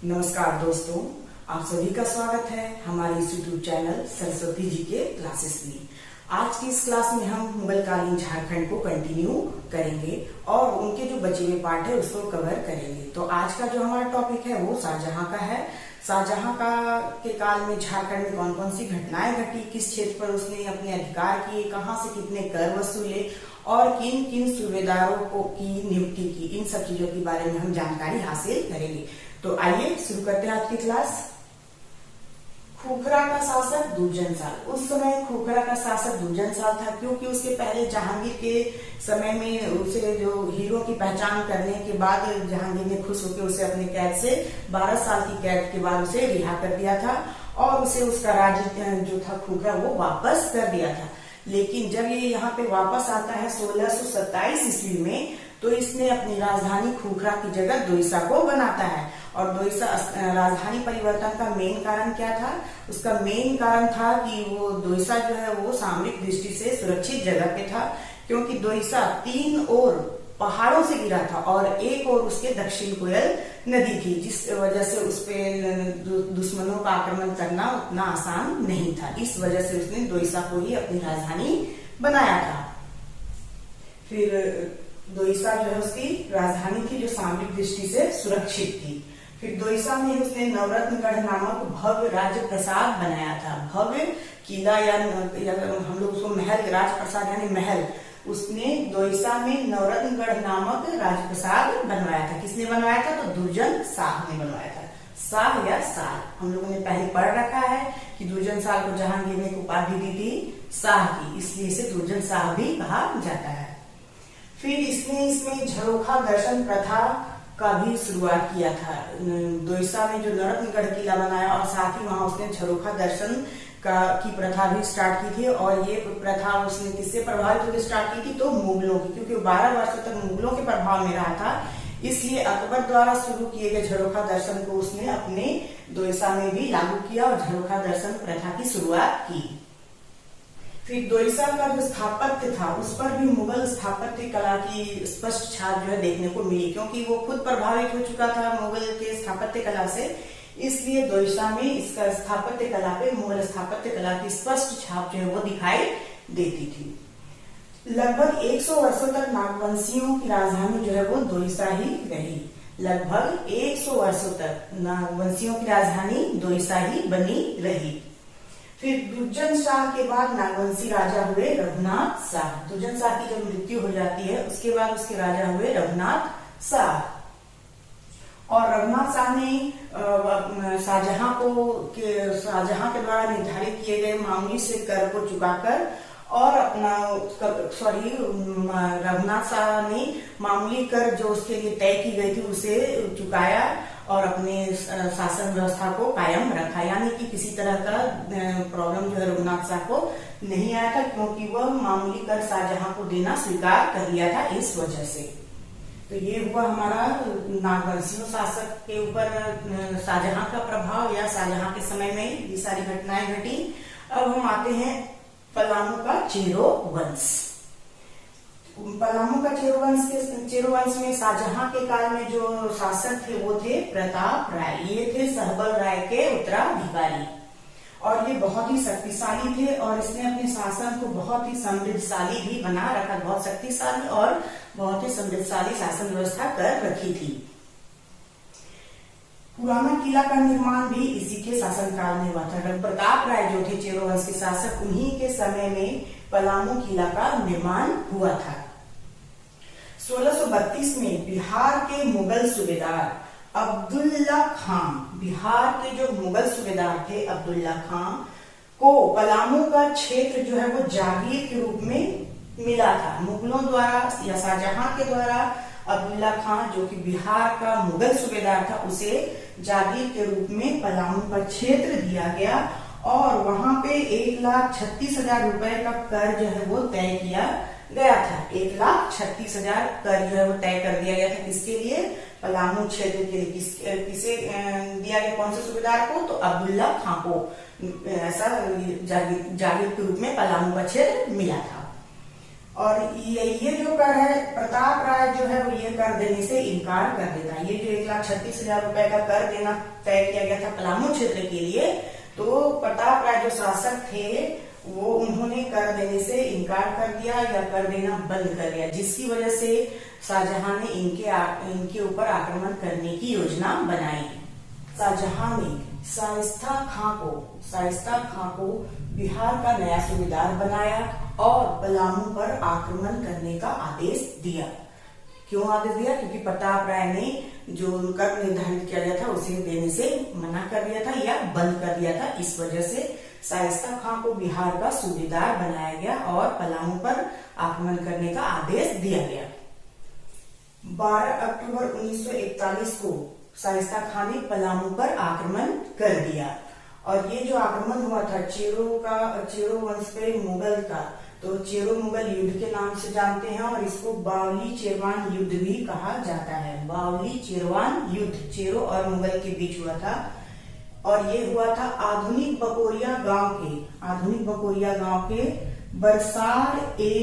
नमस्कार दोस्तों, आप सभी का स्वागत है हमारे इस यूट्यूब चैनल सरस्वती जी के क्लासेस में। आज की इस क्लास में हम मुगल कालीन झारखंड को कंटिन्यू करेंगे और उनके जो बचे हुए पार्ट है उसको कवर करेंगे। तो आज का जो हमारा टॉपिक है वो शाहजहां का है। शाहजहां के काल में झारखंड में कौन कौन सी घटनाएं घटी, किस क्षेत्र पर उसने अपने अधिकार किए, कहाँ से कितने कर वसूले और किन किन सूबेदारों को की नियुक्ति की, इन सब चीजों के बारे में हम जानकारी हासिल करेंगे। तो आइए शुरू करते हैं आज की क्लास। खुखरा का शासक दुर्जनशाल। उस समय खुखरा का शासक दुर्जनशाल था, क्योंकि उसके पहले जहांगीर के समय में उसे जो हीरो की पहचान करने के बाद जहांगीर ने खुश होकर उसे अपने कैद से 12 साल की कैद के बाद उसे रिहा कर दिया था और उसे उसका राज्य जो था खुखरा वो वापस कर दिया था। लेकिन जब ये यहाँ पे वापस आता है 1627 ईस्वी में, तो इसने अपनी राजधानी खुखरा की जगह दोईसा को बनाता है। और दोईसा राजधानी परिवर्तन का मेन कारण क्या था? उसका मेन कारण था कि वो दोईसा जो है वो सामरिक दृष्टि से सुरक्षित जगह पे था, क्योंकि दोईसा 3 ओर पहाड़ों से गिरा था और एक ओर उसके दक्षिण कोयल नदी थी, जिस वजह से उस पे दुश्मनों का आक्रमण करना उतना आसान नहीं था। इस वजह से उसने दोईसा को ही अपनी राजधानी बनाया था। फिर दोईसा जो है उसकी राजधानी थी जो सामरिक दृष्टि से सुरक्षित थी। फिर दोईसा में उसने नवरत्नगढ़ नामक भव्य राजप्रासाद बनाया था। भव्य किला या हम लोग उसको महल, राजप्रासाद यानी महल, उसने दोईसा में नवरत्नगढ़ नामक राजप्रासाद बनवाया था। किसने बनवाया था? तो दुर्जन शाह ने बनवाया था। शाह या साल, हम लोगों ने पहले पढ़ रखा है कि दुर्जन शाह को जहांगीर ने एक उपाधि दी थी शाह की, इसलिए इसे दुर्जन शाह भी कहा जाता है। फिर इसमें झरोखा दर्शन प्रथा का भी शुरुआत किया था। दोईसा में जो नवरत्नगढ़ किला बनाया और साथ ही वहां उसने झरोखा दर्शन की प्रथा भी स्टार्ट की थी। और ये प्रथा उसने किससे प्रभावित होकर स्टार्ट की थी? तो मुगलों की, क्योंकि 12 वर्षों तक मुगलों के प्रभाव में रहा था, इसलिए अकबर द्वारा शुरू किए गए झरोखा दर्शन को उसने अपने दोईसा में भी लागू किया और झरोखा दर्शन प्रथा की शुरुआत की। फिर दोईसा का जो स्थापत्य था उस पर भी मुगल स्थापत्य कला की स्पष्ट छाप जो है देखने को मिली, क्योंकि वो खुद प्रभावित हो चुका था मुगल के स्थापत्य कला से, इसलिए दोईसा में इसका स्थापत्य कला पे मुगल स्थापत्य कला की स्पष्ट छाप जो है वो दिखाई देती थी। लगभग 100 वर्षों तक नागवंशियों की राजधानी जो है वो दोईसा ही रही। लगभग 100 वर्षों तक नागवंशियों की राजधानी दोईसा ही बनी रही। फिर दुर्जन शाह के बाद नागवंशी राजा हुए रघुनाथ शाह। दुर्जन शाह की जब मृत्यु हो जाती है उसके बाद उसके राजा हुए रघुनाथ शाह। और रघुनाथ शाह ने शाहजहां के द्वारा निर्धारित किए गए मामूली से कर को चुकाकर और रघुनाथ शाह ने मामूली कर जो उसके लिए तय की गई थी उसे चुकाया और अपने शासन व्यवस्था को कायम रखा। यानी कि किसी तरह का प्रॉब्लम जो है रघुनाथ शाह को नहीं आया था, क्योंकि वह मामूली कर शाहजहां को देना स्वीकार कर लिया था इस वजह से। तो ये हुआ हमारा नागवंशियों शासक के ऊपर शाहजहां का प्रभाव या शाहजहां के समय में ये सारी घटनाएं घटी। अब हम आते हैं पलामू का चेरो वंश। पलामू का चेरो वंश में शाहजहां के काल में जो शासक थे वो थे प्रताप राय। ये थे सहबल राय के उत्तराधिकारी और ये बहुत ही शक्तिशाली थे और इसने अपने शासन को बहुत ही समृद्धशाली भी बना रखा। बहुत शक्तिशाली और बहुत ही समृद्धशाली शासन व्यवस्था कर रखी थी। पुराना किला का निर्माण भी इसी के शासनकाल में हुआ था। प्रताप राय जो थे चेरो वंश के शासक, उन्हीं के समय में पलामू किला का निर्माण हुआ था। 1632 में बिहार के मुगल सूबेदार अब्दुल्ला खान, बिहार के जो मुगल सूबेदार थे अब्दुल्ला खान को पलामू का क्षेत्र जो है वो जागीर के रूप में मिला था। मुगलों द्वारा या शाहजहां के द्वारा अब्दुल्ला खान जो कि बिहार का मुगल सूबेदार था उसे जागीर के रूप में पलामू का क्षेत्र दिया गया और वहां पे 1,36,000 रुपए का कर जो है वो तय किया गया था। 1,36,000 कर जो है वो तय कर दिया गया था। किसके लिए? पलामू क्षेत्र के लिए। किसे दिया गया? कौन से सूबेदार को? तो अब्दुल्ला खान को ऐसा जागीर के रूप में पलामू का क्षेत्र मिला था। और ये जो कर है, प्रताप राय जो है वो ये कर देने से इनकार कर देता है। ये जो 1,36,000 रुपए का कर देना तय किया गया था पलामू क्षेत्र के लिए, तो प्रताप राय जो शासक थे वो उन्होंने कर देने से इनकार कर दिया या कर देना बंद कर दिया, जिसकी वजह से शाहजहां ने इनके ऊपर आक्रमण करने की योजना बनाई। शाहजहां ने शाइस्ता खां को बिहार का नया सूबेदार बनाया और पलामू पर आक्रमण करने का आदेश दिया। क्यों आदेश दिया? क्योंकि प्रताप राय ने जो कर निर्धारित किया गया था उसे देने से मना कर दिया था या बंद कर दिया था। इस वजह से शाइस्ता खां को बिहार का सूबेदार बनाया गया और पलामू पर आक्रमण करने का आदेश दिया गया। 12 अक्टूबर 1941 को शाइस्ता खां ने पलामू पर आक्रमण कर दिया। और ये जो आक्रमण हुआ था चेरो वंश पे मुगल का, तो चेरो मुगल युद्ध के नाम से जानते हैं और इसको बावली चेरवान युद्ध भी कहा जाता है। बावली चेरवान युद्ध चेरो और मुगल के बीच हुआ था और ये हुआ था आधुनिक बकोरिया गांव के बरसार ए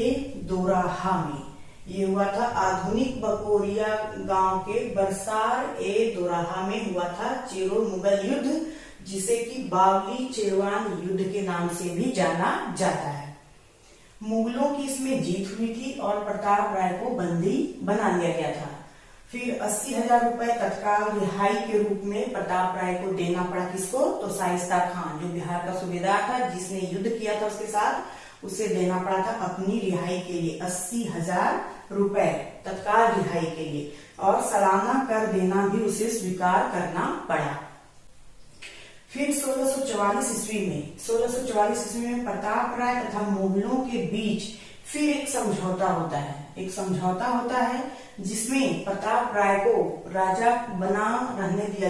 दोराहा में। ये हुआ था आधुनिक बकोरिया गांव के बरसार ए दोराहा में हुआ था चेरो मुगल युद्ध, जिसे कि बावली चेरवान युद्ध के नाम से भी जाना जाता है। मुगलों की इसमें जीत हुई थी और प्रताप राय को बंदी बना लिया गया था। फिर 80,000 रुपए तत्काल रिहाई के रूप में प्रताप राय को देना पड़ा। किसको? तो शाइस्ता खां जो बिहार का सूबेदार था, जिसने युद्ध किया था उसके साथ, उसे देना पड़ा था अपनी रिहाई के लिए 80,000 रुपए तत्काल रिहाई के लिए, और सालाना कर देना भी उसे स्वीकार करना पड़ा। फिर 1644 ईस्वी में प्रताप राय तथा मुगलों के बीच फिर एक समझौता होता है जिसमें प्रताप राय को राजा रहने दिया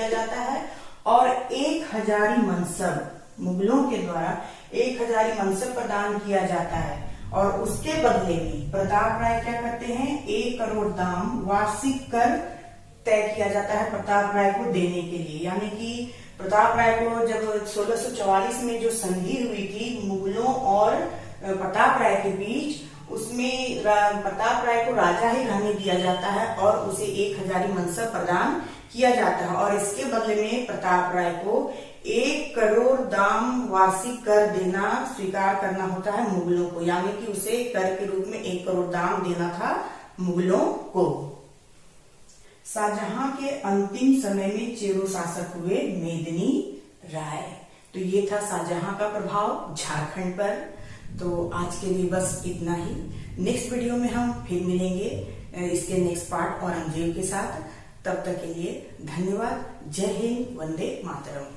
जाता है और 1,000 मनसब, मुगलों के द्वारा 1,000 मनसब प्रदान किया जाता है। और उसके बदले में प्रताप राय क्या करते हैं? 1 करोड़ दाम वार्षिक कर तय किया जाता है प्रताप राय को देने के लिए। यानी कि प्रताप राय को जब 1644 में जो संधि हुई थी मुगलों और प्रताप राय के बीच, उसमें प्रताप राय को राजा ही रहने दिया जाता है और उसे 1,000 मनसब प्रदान किया जाता है और इसके बदले में प्रताप राय को 1 करोड़ दाम वार्षिक कर देना स्वीकार करना होता है मुगलों को। यानी कि उसे कर के रूप में 1 करोड़ दाम देना था मुगलों को। शाहजहां के अंतिम समय में चेरो शासक हुए मेदिनी राय। तो ये था शाहजहां का प्रभाव झारखंड पर। तो आज के लिए बस इतना ही। नेक्स्ट वीडियो में हम फिर मिलेंगे इसके नेक्स्ट पार्ट औरंगजेब के साथ। तब तक के लिए धन्यवाद। जय हिंद, वंदे मातरम।